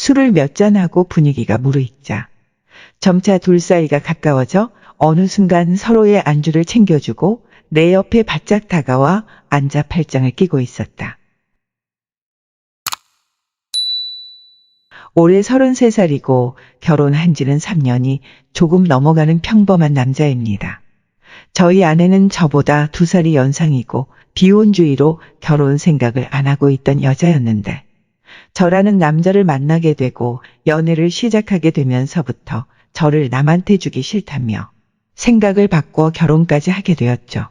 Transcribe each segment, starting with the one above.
술을 몇 잔하고 분위기가 무르익자 점차 둘 사이가 가까워져 어느 순간 서로의 안주를 챙겨주고 내 옆에 바짝 다가와 앉아 팔짱을 끼고 있었다. 올해 33살이고 결혼한 지는 3년이 조금 넘어가는 평범한 남자입니다. 저희 아내는 저보다 2살이 연상이고 비혼주의로 결혼 생각을 안 하고 있던 여자였는데 저라는 남자를 만나게 되고 연애를 시작하게 되면서부터 저를 남한테 주기 싫다며 생각을 바꿔 결혼까지 하게 되었죠.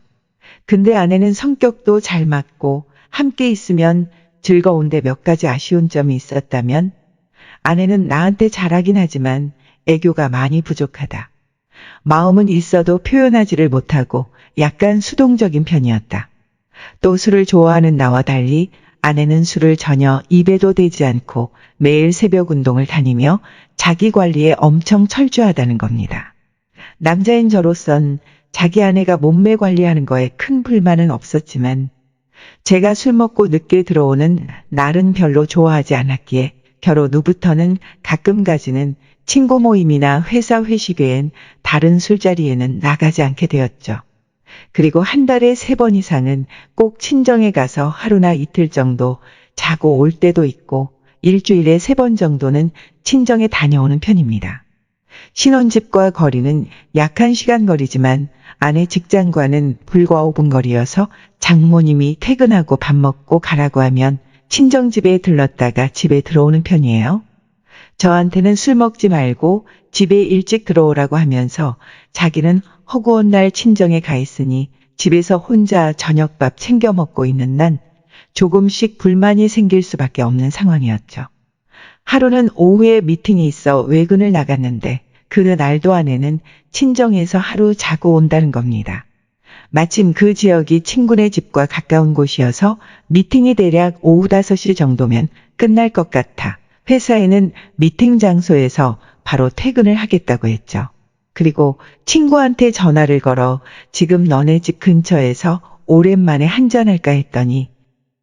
근데 아내는 성격도 잘 맞고 함께 있으면 즐거운데 몇 가지 아쉬운 점이 있었다면 아내는 나한테 잘하긴 하지만 애교가 많이 부족하다. 마음은 있어도 표현하지를 못하고 약간 수동적인 편이었다. 또 술을 좋아하는 나와 달리 아내는 술을 전혀 입에도 대지 않고 매일 새벽 운동을 다니며 자기 관리에 엄청 철저하다는 겁니다. 남자인 저로선 자기 아내가 몸매 관리하는 거에 큰 불만은 없었지만 제가 술 먹고 늦게 들어오는 날은 별로 좋아하지 않았기에 결혼 후부터는 가끔 가지는 친구 모임이나 회사 회식 외엔 다른 술자리에는 나가지 않게 되었죠. 그리고 한 달에 3번 이상은 꼭 친정에 가서 하루나 이틀 정도 자고 올 때도 있고 일주일에 3번 정도는 친정에 다녀오는 편입니다. 신혼집과 거리는 약 1시간 거리지만 아내 직장과는 불과 5분 거리여서 장모님이 퇴근하고 밥 먹고 가라고 하면 친정집에 들렀다가 집에 들어오는 편이에요. 저한테는 술 먹지 말고 집에 일찍 들어오라고 하면서 자기는 허구한 날 친정에 가 있으니 집에서 혼자 저녁밥 챙겨 먹고 있는 난 조금씩 불만이 생길 수밖에 없는 상황이었죠. 하루는 오후에 미팅이 있어 외근을 나갔는데 그 날도 아내는 친정에서 하루 자고 온다는 겁니다. 마침 그 지역이 친구네 집과 가까운 곳이어서 미팅이 대략 오후 5시 정도면 끝날 것 같아 회사에는 미팅 장소에서 바로 퇴근을 하겠다고 했죠. 그리고 친구한테 전화를 걸어 지금 너네 집 근처에서 오랜만에 한잔할까 했더니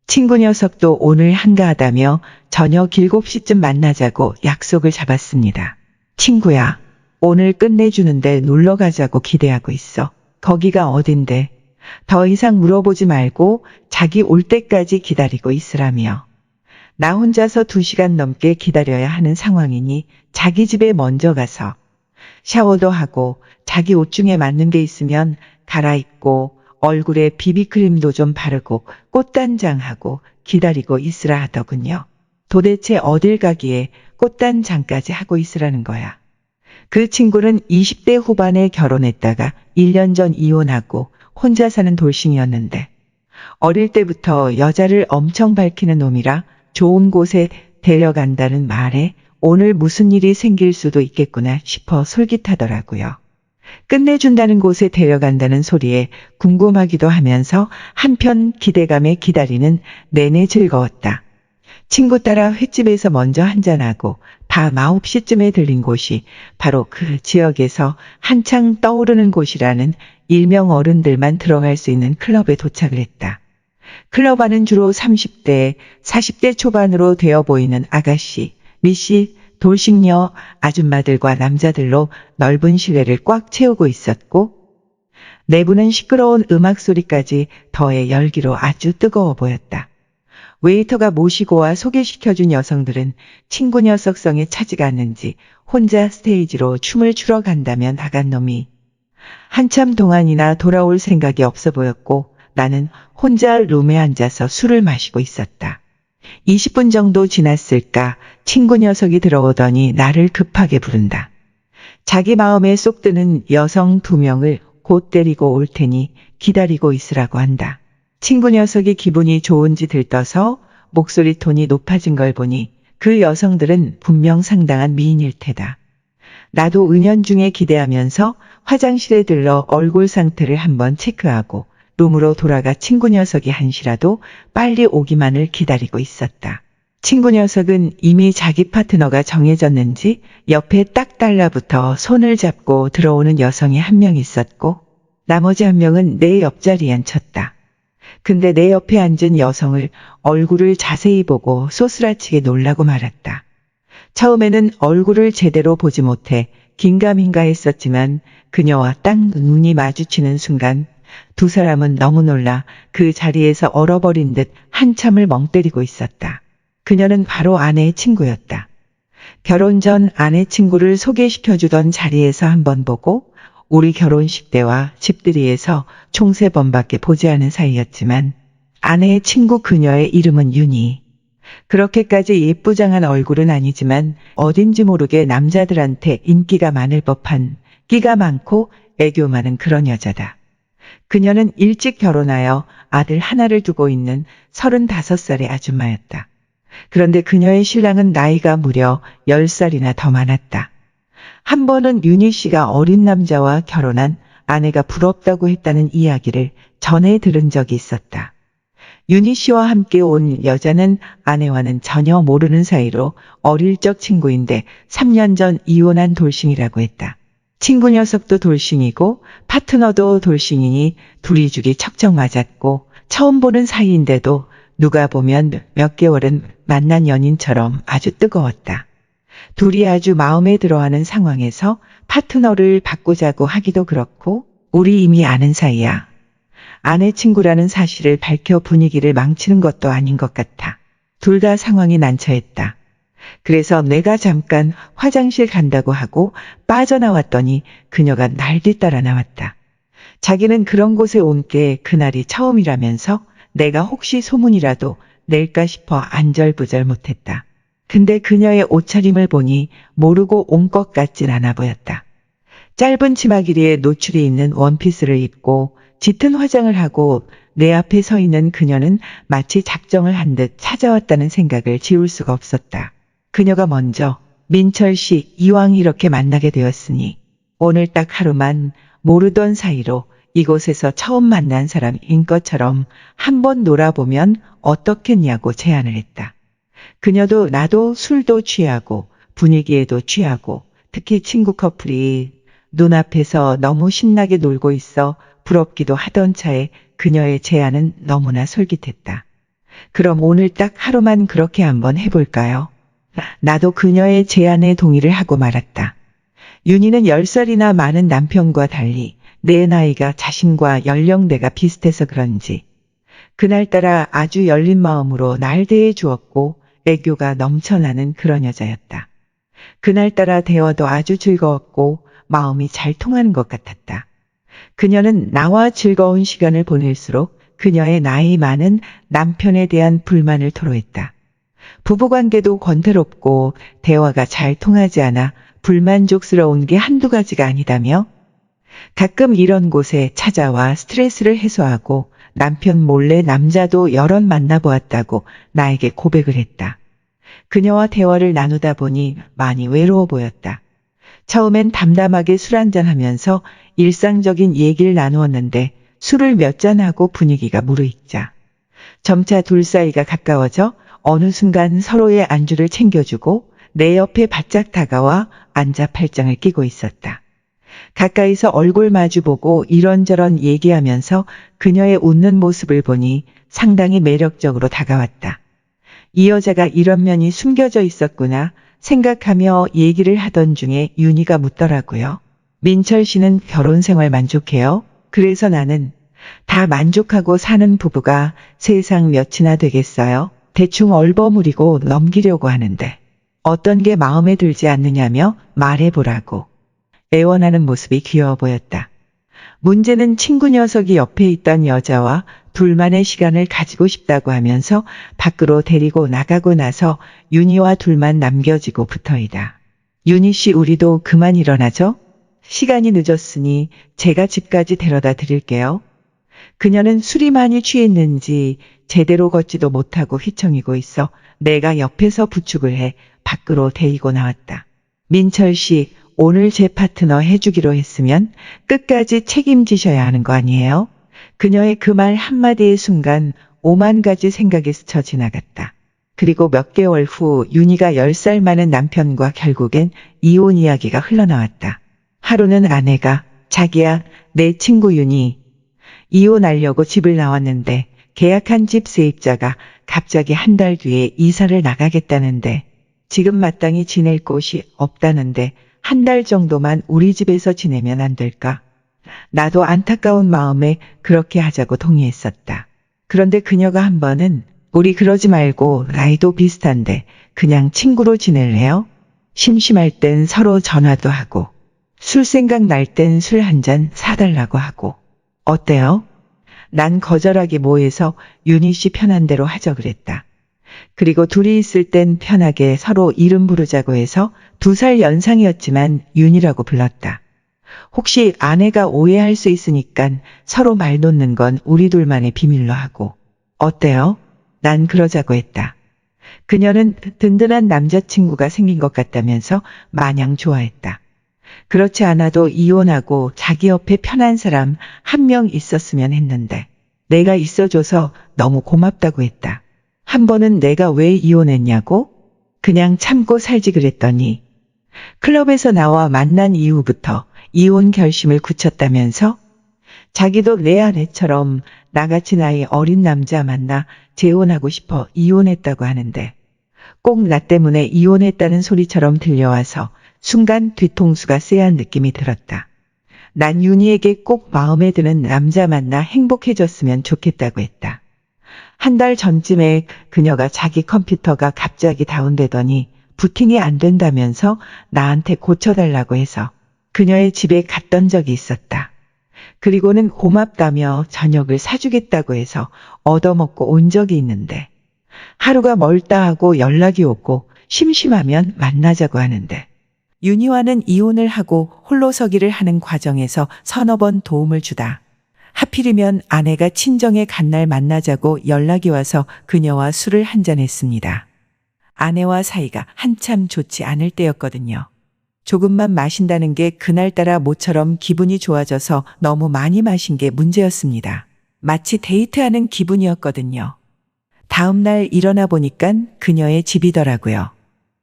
친구 녀석도 오늘 한가하다며 저녁 7시쯤 만나자고 약속을 잡았습니다. 친구야, 오늘 끝내주는데 놀러 가자고 기대하고 있어. 거기가 어딘데? 더 이상 물어보지 말고 자기 올 때까지 기다리고 있으라며. 나 혼자서 2시간 넘게 기다려야 하는 상황이니 자기 집에 먼저 가서 샤워도 하고 자기 옷 중에 맞는 게 있으면 갈아입고 얼굴에 비비크림도 좀 바르고 꽃단장하고 기다리고 있으라 하더군요. 도대체 어딜 가기에 꽃단장까지 하고 있으라는 거야. 그 친구는 20대 후반에 결혼했다가 1년 전 이혼하고 혼자 사는 돌싱이었는데 어릴 때부터 여자를 엄청 밝히는 놈이라 좋은 곳에 데려간다는 말에 오늘 무슨 일이 생길 수도 있겠구나 싶어 솔깃하더라고요. 끝내준다는 곳에 데려간다는 소리에 궁금하기도 하면서 한편 기대감에 기다리는 내내 즐거웠다. 친구 따라 횟집에서 먼저 한잔하고 밤 9시쯤에 들린 곳이 바로 그 지역에서 한창 떠오르는 곳이라는 일명 어른들만 들어갈 수 있는 클럽에 도착을 했다. 클럽 안은 주로 30대, 40대 초반으로 되어 보이는 아가씨, 미씨, 돌싱녀, 아줌마들과 남자들로 넓은 실내를 꽉 채우고 있었고 내부는 시끄러운 음악 소리까지 더해 열기로 아주 뜨거워 보였다. 웨이터가 모시고 와 소개시켜준 여성들은 친구 녀석성에 차지가 않는지 혼자 스테이지로 춤을 추러 간다며 나간 놈이 한참 동안이나 돌아올 생각이 없어 보였고 나는 혼자 룸에 앉아서 술을 마시고 있었다. 20분 정도 지났을까 친구 녀석이 들어오더니 나를 급하게 부른다. 자기 마음에 쏙 드는 여성 2명을 곧 데리고 올 테니 기다리고 있으라고 한다. 친구 녀석이 기분이 좋은지 들떠서 목소리 톤이 높아진 걸 보니 그 여성들은 분명 상당한 미인일 테다. 나도 은연중에 기대하면서 화장실에 들러 얼굴 상태를 한번 체크하고 룸으로 돌아가 친구 녀석이 한시라도 빨리 오기만을 기다리고 있었다. 친구 녀석은 이미 자기 파트너가 정해졌는지 옆에 딱 달라붙어 손을 잡고 들어오는 여성이 1명 있었고 나머지 1명은 내 옆자리에 앉혔다. 근데 내 옆에 앉은 여성을 얼굴을 자세히 보고 쏘스라치게 놀라고 말았다. 처음에는 얼굴을 제대로 보지 못해 긴가민가 했었지만 그녀와 딱 눈이 마주치는 순간 두 사람은 너무 놀라 그 자리에서 얼어버린 듯 한참을 멍 때리고 있었다. 그녀는 바로 아내의 친구였다. 결혼 전 아내 친구를 소개시켜주던 자리에서 한번 보고 우리 결혼식 때와 집들이에서 총 3번밖에 보지 않은 사이였지만 아내의 친구 그녀의 이름은 윤희. 그렇게까지 예쁘장한 얼굴은 아니지만 어딘지 모르게 남자들한테 인기가 많을 법한 끼가 많고 애교 많은 그런 여자다. 그녀는 일찍 결혼하여 아들 하나를 두고 있는 35살의 아줌마였다. 그런데 그녀의 신랑은 나이가 무려 10살이나 더 많았다. 한 번은 윤희 씨가 어린 남자와 결혼한 아내가 부럽다고 했다는 이야기를 전해 들은 적이 있었다. 윤희 씨와 함께 온 여자는 아내와는 전혀 모르는 사이로 어릴 적 친구인데 3년 전 이혼한 돌싱이라고 했다. 친구 녀석도 돌싱이고 파트너도 돌싱이니 둘이 죽이 척척 맞았고 처음 보는 사이인데도 누가 보면 몇 개월은 만난 연인처럼 아주 뜨거웠다. 둘이 아주 마음에 들어하는 상황에서 파트너를 바꾸자고 하기도 그렇고 우리 이미 아는 사이야. 아내 친구라는 사실을 밝혀 분위기를 망치는 것도 아닌 것 같아. 둘 다 상황이 난처했다. 그래서 내가 잠깐 화장실 간다고 하고 빠져나왔더니 그녀가 날 뒤따라 나왔다. 자기는 그런 곳에 온 게 그날이 처음이라면서 내가 혹시 소문이라도 낼까 싶어 안절부절 못했다. 근데 그녀의 옷차림을 보니 모르고 온 것 같진 않아 보였다. 짧은 치마 길이에 노출이 있는 원피스를 입고 짙은 화장을 하고 내 앞에 서 있는 그녀는 마치 작정을 한 듯 찾아왔다는 생각을 지울 수가 없었다. 그녀가 먼저 민철 씨 이왕 이렇게 만나게 되었으니 오늘 딱 하루만 모르던 사이로 이곳에서 처음 만난 사람인 것처럼 한번 놀아보면 어떻겠냐고 제안을 했다. 그녀도 나도 술도 취하고 분위기에도 취하고 특히 친구 커플이 눈앞에서 너무 신나게 놀고 있어 부럽기도 하던 차에 그녀의 제안은 너무나 솔깃했다. 그럼 오늘 딱 하루만 그렇게 한번 해볼까요? 나도 그녀의 제안에 동의를 하고 말았다. 윤희는 10살이나 많은 남편과 달리 내 나이가 자신과 연령대가 비슷해서 그런지 그날따라 아주 열린 마음으로 날 대해 주었고 애교가 넘쳐나는 그런 여자였다. 그날따라 대화도 아주 즐거웠고 마음이 잘 통하는 것 같았다. 그녀는 나와 즐거운 시간을 보낼수록 그녀의 나이 많은 남편에 대한 불만을 토로했다. 부부관계도 권태롭고 대화가 잘 통하지 않아 불만족스러운 게 한두 가지가 아니다며 가끔 이런 곳에 찾아와 스트레스를 해소하고 남편 몰래 남자도 여럿 만나보았다고 나에게 고백을 했다. 그녀와 대화를 나누다 보니 많이 외로워 보였다. 처음엔 담담하게 술 한잔하면서 일상적인 얘기를 나누었는데 술을 몇 잔하고 분위기가 무르익자 점차 둘 사이가 가까워져 어느 순간 서로의 안주를 챙겨주고 내 옆에 바짝 다가와 앉아 팔짱을 끼고 있었다. 가까이서 얼굴 마주보고 이런저런 얘기하면서 그녀의 웃는 모습을 보니 상당히 매력적으로 다가왔다. 이 여자가 이런 면이 숨겨져 있었구나 생각하며 얘기를 하던 중에 윤희가 묻더라고요. 민철 씨는 결혼 생활 만족해요? 그래서 나는 다 만족하고 사는 부부가 세상 몇이나 되겠어요? 대충 얼버무리고 넘기려고 하는데 어떤 게 마음에 들지 않느냐며 말해보라고. 애원하는 모습이 귀여워 보였다. 문제는 친구 녀석이 옆에 있던 여자와 둘만의 시간을 가지고 싶다고 하면서 밖으로 데리고 나가고 나서 윤희와 둘만 남겨지고 붙어이다. 윤희 씨 우리도 그만 일어나죠? 시간이 늦었으니 제가 집까지 데려다 드릴게요. 그녀는 술이 많이 취했는지 제대로 걷지도 못하고 휘청이고 있어 내가 옆에서 부축을 해 밖으로 데리고 나왔다. 민철 씨 오늘 제 파트너 해주기로 했으면 끝까지 책임지셔야 하는 거 아니에요? 그녀의 그 말 한마디의 순간 5만 가지 생각이 스쳐 지나갔다. 그리고 몇 개월 후 윤희가 10살 많은 남편과 결국엔 이혼 이야기가 흘러나왔다. 하루는 아내가 자기야 내 친구 윤희 이혼하려고 집을 나왔는데 계약한 집 세입자가 갑자기 한 달 뒤에 이사를 나가겠다는데 지금 마땅히 지낼 곳이 없다는데 한 달 정도만 우리 집에서 지내면 안 될까? 나도 안타까운 마음에 그렇게 하자고 동의했었다. 그런데 그녀가 한 번은 우리 그러지 말고 나이도 비슷한데 그냥 친구로 지낼래요? 심심할 땐 서로 전화도 하고 술 생각 날 땐 술 한 잔 사달라고 하고 어때요? 난 거절하기 뭐해서 윤희 씨 편한 대로 하자 그랬다. 그리고 둘이 있을 땐 편하게 서로 이름 부르자고 해서 2살 연상이었지만 윤희라고 불렀다. 혹시 아내가 오해할 수 있으니깐 서로 말 놓는 건 우리 둘만의 비밀로 하고. 어때요? 난 그러자고 했다. 그녀는 든든한 남자친구가 생긴 것 같다면서 마냥 좋아했다. 그렇지 않아도 이혼하고 자기 옆에 편한 사람 한 명 있었으면 했는데 내가 있어줘서 너무 고맙다고 했다. 한 번은 내가 왜 이혼했냐고? 그냥 참고 살지 그랬더니 클럽에서 나와 만난 이후부터 이혼 결심을 굳혔다면서 자기도 내 아내처럼 나같이 나이 어린 남자 만나 재혼하고 싶어 이혼했다고 하는데 꼭 나 때문에 이혼했다는 소리처럼 들려와서 순간 뒤통수가 쎄한 느낌이 들었다. 난 윤희에게 꼭 마음에 드는 남자 만나 행복해졌으면 좋겠다고 했다. 한 달 전쯤에 그녀가 자기 컴퓨터가 갑자기 다운되더니 부팅이 안 된다면서 나한테 고쳐달라고 해서 그녀의 집에 갔던 적이 있었다. 그리고는 고맙다며 저녁을 사주겠다고 해서 얻어먹고 온 적이 있는데 하루가 멀다 하고 연락이 오고 심심하면 만나자고 하는데 윤희와는 이혼을 하고 홀로서기를 하는 과정에서 서너 번 도움을 주다. 하필이면 아내가 친정에 간 날 만나자고 연락이 와서 그녀와 술을 한잔 했습니다. 아내와 사이가 한참 좋지 않을 때였거든요. 조금만 마신다는 게 그날따라 모처럼 기분이 좋아져서 너무 많이 마신 게 문제였습니다. 마치 데이트하는 기분이었거든요. 다음 날 일어나 보니깐 그녀의 집이더라고요.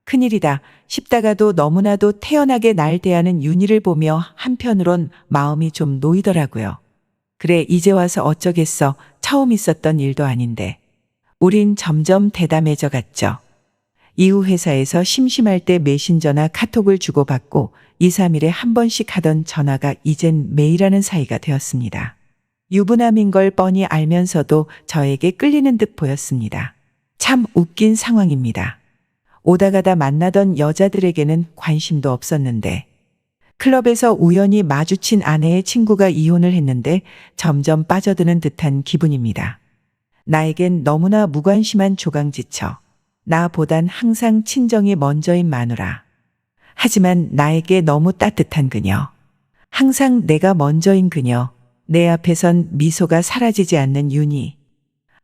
큰일이다 싶다가도 너무나도 태연하게 날 대하는 윤희를 보며 한편으론 마음이 좀 놓이더라고요. 그래 이제 와서 어쩌겠어. 처음 있었던 일도 아닌데. 우린 점점 대담해져 갔죠. 이후 회사에서 심심할 때 메신저나 카톡을 주고받고 2, 3일에 한 번씩 하던 전화가 이젠 매일 하는 사이가 되었습니다. 유부남인 걸 뻔히 알면서도 저에게 끌리는 듯 보였습니다. 참 웃긴 상황입니다. 오다 가다 만나던 여자들에게는 관심도 없었는데 클럽에서 우연히 마주친 아내의 친구가 이혼을 했는데 점점 빠져드는 듯한 기분입니다. 나에겐 너무나 무관심한 조강지처. 나보단 항상 친정이 먼저인 마누라. 하지만 나에게 너무 따뜻한 그녀. 항상 내가 먼저인 그녀. 내 앞에선 미소가 사라지지 않는 윤희.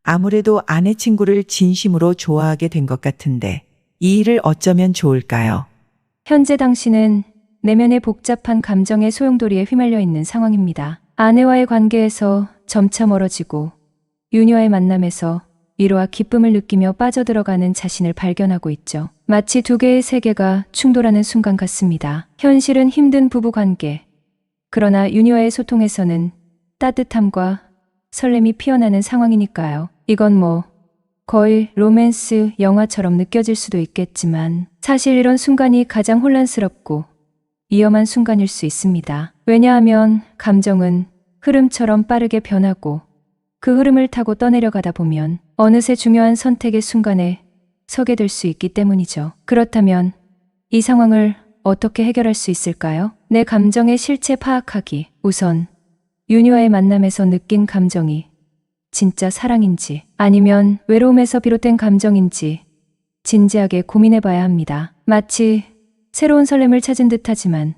아무래도 아내 친구를 진심으로 좋아하게 된 것 같은데 이 일을 어쩌면 좋을까요? 현재 당신은 내면의 복잡한 감정의 소용돌이에 휘말려 있는 상황입니다. 아내와의 관계에서 점차 멀어지고 윤희와의 만남에서 위로와 기쁨을 느끼며 빠져들어가는 자신을 발견하고 있죠. 마치 두 개의 세계가 충돌하는 순간 같습니다. 현실은 힘든 부부관계. 그러나 윤희와의 소통에서는 따뜻함과 설렘이 피어나는 상황이니까요. 이건 거의 로맨스 영화처럼 느껴질 수도 있겠지만 사실 이런 순간이 가장 혼란스럽고 위험한 순간일 수 있습니다. 왜냐하면 감정은 흐름처럼 빠르게 변하고 그 흐름을 타고 떠내려가다 보면 어느새 중요한 선택의 순간에 서게 될 수 있기 때문이죠. 그렇다면 이 상황을 어떻게 해결할 수 있을까요? 내 감정의 실체 파악하기. 우선 윤희와의 만남에서 느낀 감정이 진짜 사랑인지 아니면 외로움에서 비롯된 감정인지 진지하게 고민해 봐야 합니다. 마치 새로운 설렘을 찾은 듯하지만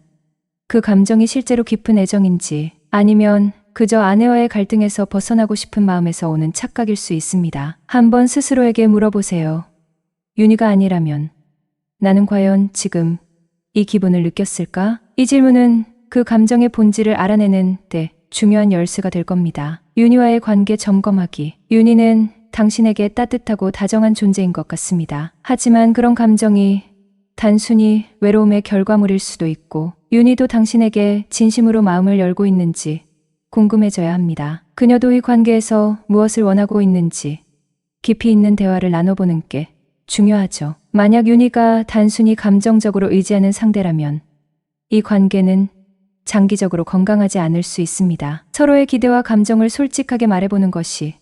그 감정이 실제로 깊은 애정인지 아니면 그저 아내와의 갈등에서 벗어나고 싶은 마음에서 오는 착각일 수 있습니다. 한번 스스로에게 물어보세요. 윤희가 아니라면 나는 과연 지금 이 기분을 느꼈을까? 이 질문은 그 감정의 본질을 알아내는 데 중요한 열쇠가 될 겁니다. 윤희와의 관계 점검하기. 윤희는 당신에게 따뜻하고 다정한 존재인 것 같습니다. 하지만 그런 감정이 단순히 외로움의 결과물일 수도 있고 윤희도 당신에게 진심으로 마음을 열고 있는지 궁금해져야 합니다. 그녀도 이 관계에서 무엇을 원하고 있는지 깊이 있는 대화를 나눠보는 게 중요하죠. 만약 윤희가 단순히 감정적으로 의지하는 상대라면 이 관계는 장기적으로 건강하지 않을 수 있습니다. 서로의 기대와 감정을 솔직하게 말해보는 것이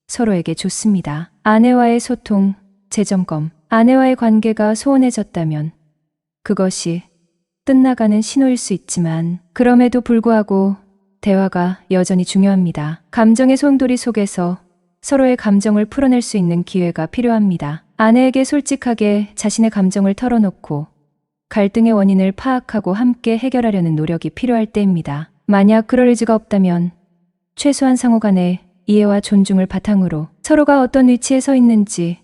서로에게 좋습니다. 아내와의 소통, 재점검. 아내와의 관계가 소원해졌다면 그것이 끝나가는 신호일 수 있지만 그럼에도 불구하고 대화가 여전히 중요합니다. 감정의 소용돌이 속에서 서로의 감정을 풀어낼 수 있는 기회가 필요합니다. 아내에게 솔직하게 자신의 감정을 털어놓고 갈등의 원인을 파악하고 함께 해결하려는 노력이 필요할 때입니다. 만약 그럴 의지가 없다면 최소한 상호 간의 이해와 존중을 바탕으로 서로가 어떤 위치에 서 있는지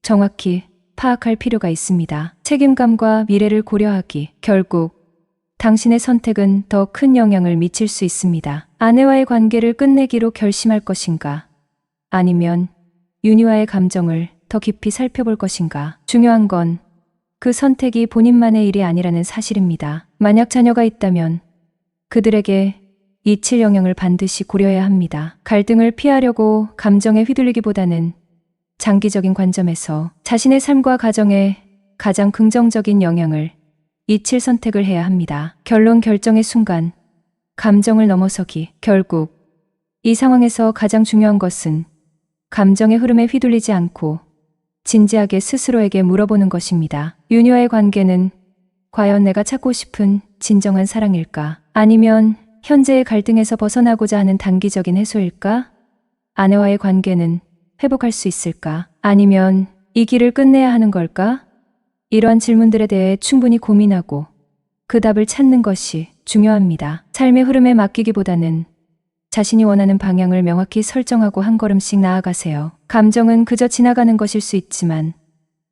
정확히 파악할 필요가 있습니다. 책임감과 미래를 고려하기. 결국 당신의 선택은 더 큰 영향을 미칠 수 있습니다. 아내와의 관계를 끝내기로 결심할 것인가? 아니면 윤희와의 감정을 더 깊이 살펴볼 것인가? 중요한 건 그 선택이 본인만의 일이 아니라는 사실입니다. 만약 자녀가 있다면 그들에게 미칠 영향을 반드시 고려해야 합니다. 갈등을 피하려고 감정에 휘둘리기보다는 장기적인 관점에서 자신의 삶과 가정에 가장 긍정적인 영향을 미칠 선택을 해야 합니다. 결론 결정의 순간, 감정을 넘어서기. 결국 이 상황에서 가장 중요한 것은 감정의 흐름에 휘둘리지 않고 진지하게 스스로에게 물어보는 것입니다. 윤희와의 관계는 과연 내가 찾고 싶은 진정한 사랑일까? 아니면 현재의 갈등에서 벗어나고자 하는 단기적인 해소일까? 아내와의 관계는 회복할 수 있을까? 아니면 이 길을 끝내야 하는 걸까? 이러한 질문들에 대해 충분히 고민하고 그 답을 찾는 것이 중요합니다. 삶의 흐름에 맡기기보다는 자신이 원하는 방향을 명확히 설정하고 한 걸음씩 나아가세요. 감정은 그저 지나가는 것일 수 있지만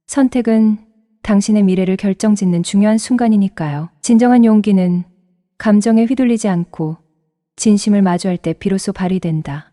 선택은 당신의 미래를 결정짓는 중요한 순간이니까요. 진정한 용기는 감정에 휘둘리지 않고 진심을 마주할 때 비로소 발휘된다.